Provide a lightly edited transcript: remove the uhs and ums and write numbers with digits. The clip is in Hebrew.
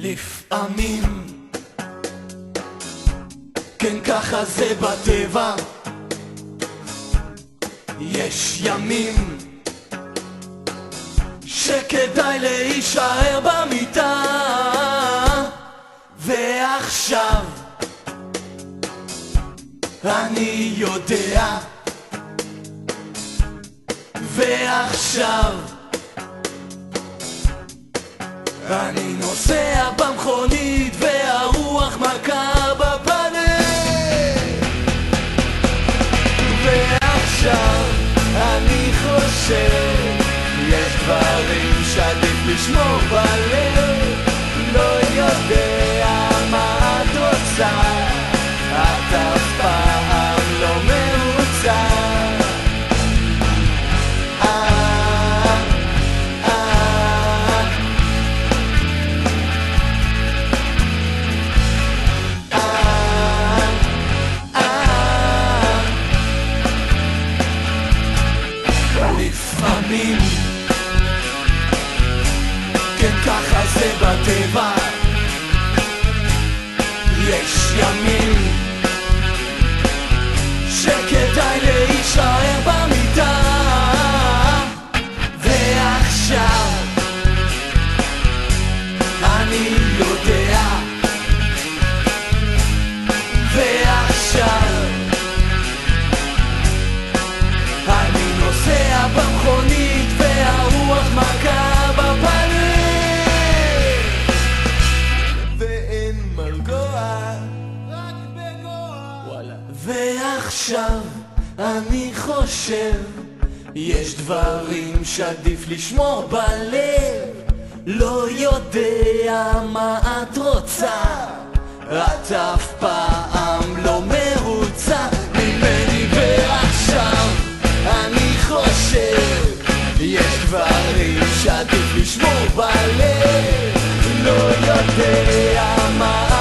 לפעמים כן ככה זה בטבע, יש ימים שכדאי להישאר במיטה, ועכשיו אני יודע, ועכשיו אני נוסע במכונית והרוח מכה בפנים, ועכשיו אני חושב יש דברים שעדיף לשמור בלב. לא יודע מה את רוצה, את אף פעם לא מרוצה. לפעמים כן ככה זה בטבע, יש ימים שכדאי להישאר במיטה, ועכשיו אני יודע, ועכשיו אני נוסע במכונית והרוח מכה בפנים, ואין מרגוע, רק בגוע. וואלה. ועכשיו אני חושב יש דברים שעדיף לשמור בלב. לא יודע מה את רוצה, את אף פעם לא מרוצה ממני, ועכשיו אני חושב יש דברים שעדיף לשמור בלב. לא יודע מה